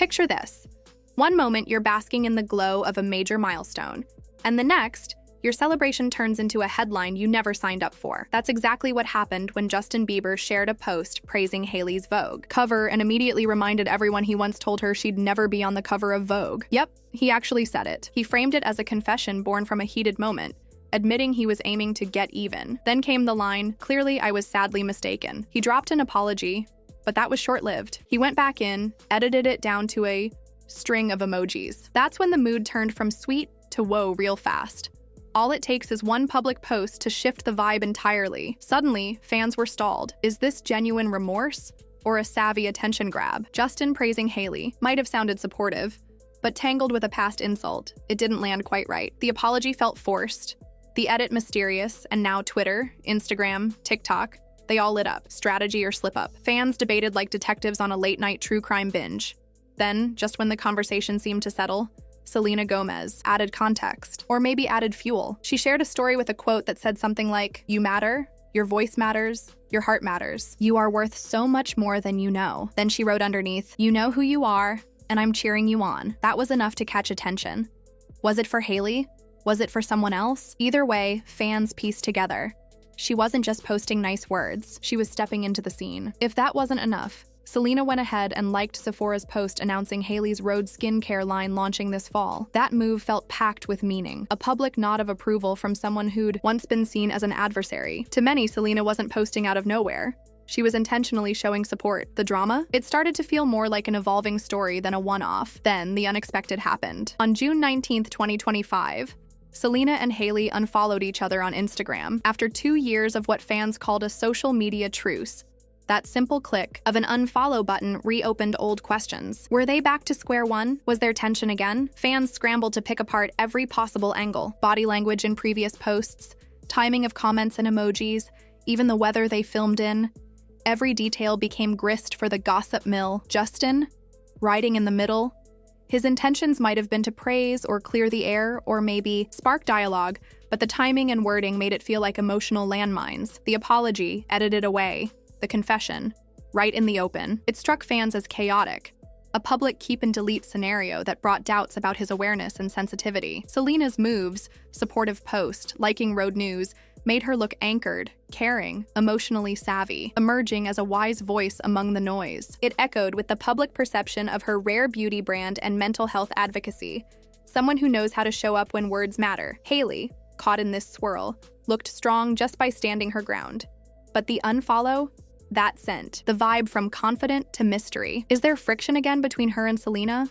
Picture this. One moment, you're basking in the glow of a major milestone, and the next, your celebration turns into a headline you never signed up for. That's exactly what happened when Justin Bieber shared a post praising Hailey's Vogue cover and immediately reminded everyone he once told her she'd never be on the cover of Vogue. Yep, he actually said it. He framed it as a confession born from a heated moment, admitting he was aiming to get even. Then came the line, "Clearly I was sadly mistaken." He dropped an apology, but that was short-lived. He went back in, edited it down to a string of emojis. That's when the mood turned from sweet to whoa real fast. All it takes is one public post to shift the vibe entirely. Suddenly, fans were stalled. Is this genuine remorse or a savvy attention grab? Justin praising Hailey might have sounded supportive, but tangled with a past insult, it didn't land quite right. The apology felt forced, the edit mysterious, and now Twitter, Instagram, TikTok, they all lit up. Strategy or slip up. Fans debated like detectives on a late-night true crime binge. Then, just when the conversation seemed to settle, Selena Gomez added context, or maybe added fuel. She shared a story with a quote that said something like, "You matter, your voice matters, your heart matters. You are worth so much more than you know." Then she wrote underneath, "You know who you are, and I'm cheering you on." That was enough to catch attention. Was it for Hailey? Was it for someone else? Either way, fans pieced together. She wasn't just posting nice words, she was stepping into the scene. If that wasn't enough, Selena went ahead and liked Sephora's post announcing Hailey's Rhode skincare line launching this fall. That move felt packed with meaning, a public nod of approval from someone who'd once been seen as an adversary. To many, Selena wasn't posting out of nowhere. She was intentionally showing support. The drama? It started to feel more like an evolving story than a one-off. Then, the unexpected happened. On June 19th, 2025, Selena and Hailey unfollowed each other on Instagram after 2 years of what fans called a social media truce. That simple click of an unfollow button reopened old questions. Were they back to square one? Was there tension again? Fans scrambled to pick apart every possible angle. Body language in previous posts, timing of comments and emojis, even the weather they filmed in. Every detail became grist for the gossip mill. Justin, riding in the middle. His intentions might have been to praise or clear the air or maybe spark dialogue, but the timing and wording made it feel like emotional landmines. The apology, edited away. The confession, right in the open. It struck fans as chaotic, a public keep-and-delete scenario that brought doubts about his awareness and sensitivity. Selena's moves, supportive post, liking road news, made her look anchored, caring, emotionally savvy, emerging as a wise voice among the noise. It echoed with the public perception of her rare beauty brand and mental health advocacy, someone who knows how to show up when words matter. Hailey, caught in this swirl, looked strong just by standing her ground. But the unfollow? That sent the vibe from confident to mystery. Is there friction again between her and Selena?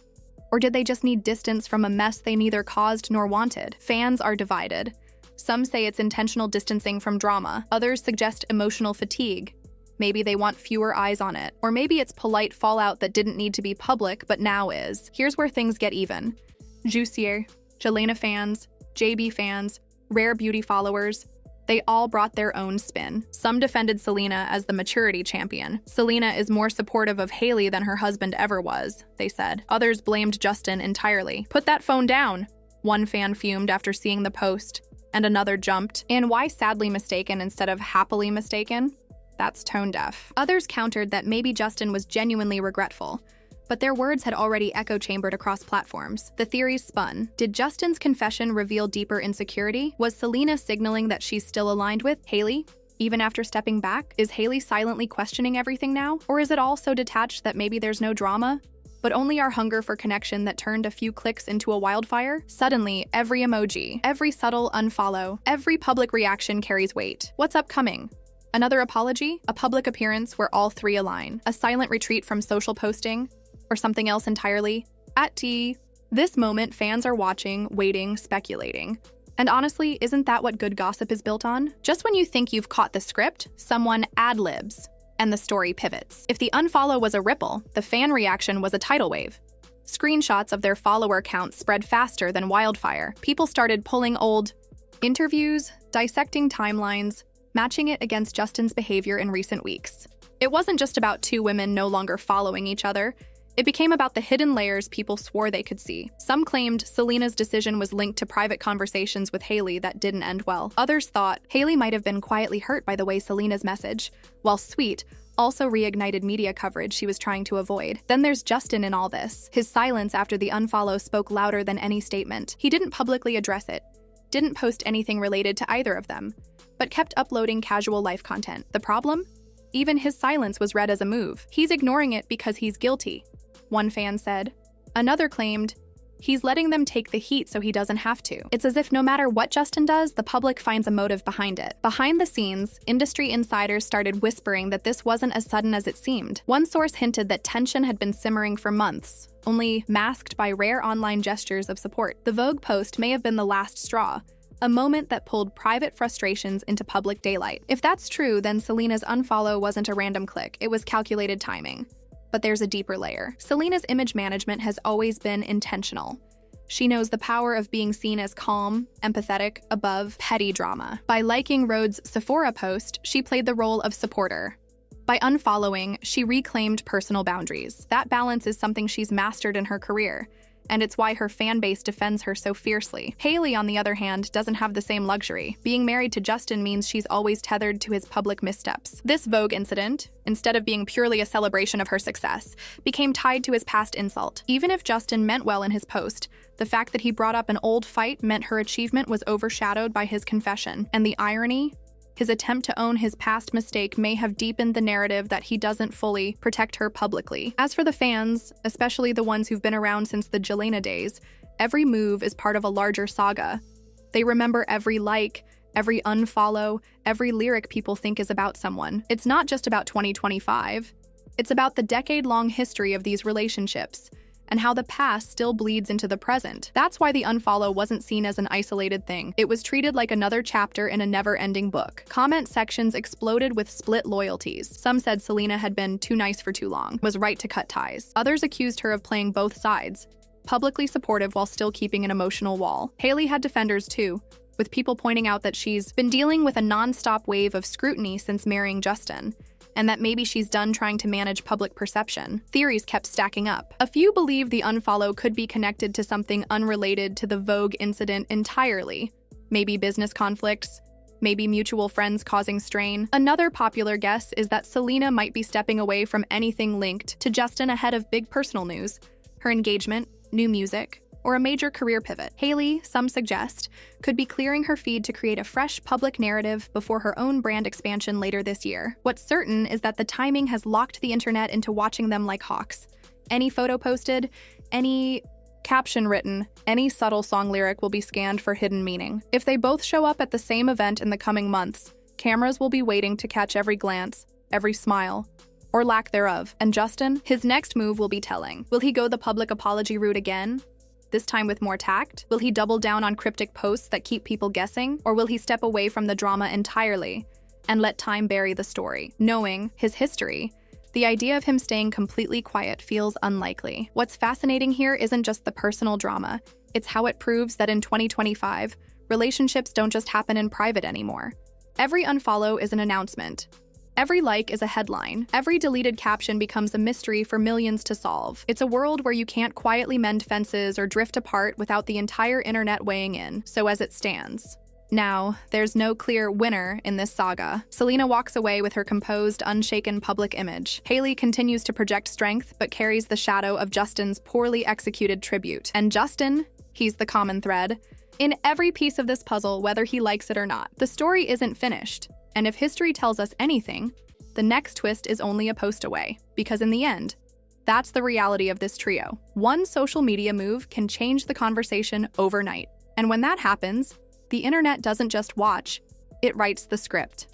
Or did they just need distance from a mess they neither caused nor wanted? Fans are divided. Some say it's intentional distancing from drama. Others suggest emotional fatigue. Maybe they want fewer eyes on it. Or maybe it's polite fallout that didn't need to be public but now is. Here's where things get even. Juicier, Selena fans, JB fans, Rare Beauty followers, they all brought their own spin. Some defended Selena as the maturity champion. Selena is more supportive of Hailey than her husband ever was, they said. Others blamed Justin entirely. Put that phone down, one fan fumed after seeing the post, and another jumped. And why sadly mistaken instead of happily mistaken? That's tone deaf. Others countered that maybe Justin was genuinely regretful, but their words had already echo-chambered across platforms. The theories spun. Did Justin's confession reveal deeper insecurity? Was Selena signaling that she's still aligned with Hailey, even after stepping back? Is Hailey silently questioning everything now? Or is it all so detached that maybe there's no drama, but only our hunger for connection that turned a few clicks into a wildfire? Suddenly, every emoji, every subtle unfollow, every public reaction carries weight. What's upcoming? Another apology? A public appearance where all three align? A silent retreat from social posting? Or something else entirely? At T, this moment fans are watching, waiting, speculating. And honestly, isn't that what good gossip is built on? Just when you think you've caught the script, someone ad-libs, and the story pivots. If the unfollow was a ripple, the fan reaction was a tidal wave. Screenshots of their follower count spread faster than wildfire. People started pulling old interviews, dissecting timelines, matching it against Justin's behavior in recent weeks. It wasn't just about two women no longer following each other. It became about the hidden layers people swore they could see. Some claimed Selena's decision was linked to private conversations with Hailey that didn't end well. Others thought Hailey might have been quietly hurt by the way Selena's message, while sweet, Also reignited media coverage she was trying to avoid. Then there's Justin in all this. His silence after the unfollow spoke louder than any statement. He didn't publicly address it, didn't post anything related to either of them, but kept uploading casual life content. The problem? Even his silence was read as a move. He's ignoring it because he's guilty, one fan said. Another claimed, he's letting them take the heat so he doesn't have to. It's as if no matter what Justin does, the public finds a motive behind it. Behind the scenes, industry insiders started whispering that this wasn't as sudden as it seemed. One source hinted that tension had been simmering for months, only masked by rare online gestures of support. The Vogue post may have been the last straw, a moment that pulled private frustrations into public daylight. If that's true, then Selena's unfollow wasn't a random click, it was calculated timing. But there's a deeper layer. Selena's image management has always been intentional. She knows the power of being seen as calm, empathetic, above petty drama. By liking Rhodes' Sephora post, she played the role of supporter. By unfollowing, she reclaimed personal boundaries. That balance is something she's mastered in her career, and it's why her fan base defends her so fiercely. Hailey, on the other hand, doesn't have the same luxury. Being married to Justin means she's always tethered to his public missteps. This Vogue incident, instead of being purely a celebration of her success, became tied to his past insult. Even if Justin meant well in his post, the fact that he brought up an old fight meant her achievement was overshadowed by his confession. And the irony? His attempt to own his past mistake may have deepened the narrative that he doesn't fully protect her publicly. As for the fans, especially the ones who've been around since the Selena days, every move is part of a larger saga. They remember every like, every unfollow, every lyric people think is about someone. It's not just about 2025. It's about the decade-long history of these relationships, and how the past still bleeds into the present. That's why the unfollow wasn't seen as an isolated thing. It was treated like another chapter in a never-ending book. Comment sections exploded with split loyalties. Some said Selena had been too nice for too long, was right to cut ties. Others accused her of playing both sides, publicly supportive while still keeping an emotional wall. Hailey had defenders too, with people pointing out that she's been dealing with a non-stop wave of scrutiny since marrying Justin, and that maybe she's done trying to manage public perception. Theories kept stacking up. A few believe the unfollow could be connected to something unrelated to the Vogue incident entirely. Maybe business conflicts, maybe mutual friends causing strain. Another popular guess is that Selena might be stepping away from anything linked to Justin ahead of big personal news, her engagement, new music, or a major career pivot. Hailey, some suggest, could be clearing her feed to create a fresh public narrative before her own brand expansion later this year. What's certain is that the timing has locked the internet into watching them like hawks. Any photo posted, any caption written, any subtle song lyric will be scanned for hidden meaning. If they both show up at the same event in the coming months, cameras will be waiting to catch every glance, every smile, or lack thereof. And Justin, his next move will be telling. Will he go the public apology route again? This time with more tact? Will he double down on cryptic posts that keep people guessing? Or will he step away from the drama entirely and let time bury the story? Knowing his history, the idea of him staying completely quiet feels unlikely. What's fascinating here isn't just the personal drama, it's how it proves that in 2025, relationships don't just happen in private anymore. Every unfollow is an announcement. Every like is a headline. Every deleted caption becomes a mystery for millions to solve. It's a world where you can't quietly mend fences or drift apart without the entire internet weighing in. So as it stands, now, there's no clear winner in this saga. Selena walks away with her composed, unshaken public image. Hailey continues to project strength, but carries the shadow of Justin's poorly executed tribute. And Justin, he's the common thread in every piece of this puzzle, whether he likes it or not. The story isn't finished. And if history tells us anything, the next twist is only a post away. Because in the end, that's the reality of this trio. One social media move can change the conversation overnight. And when that happens, the internet doesn't just watch, it writes the script.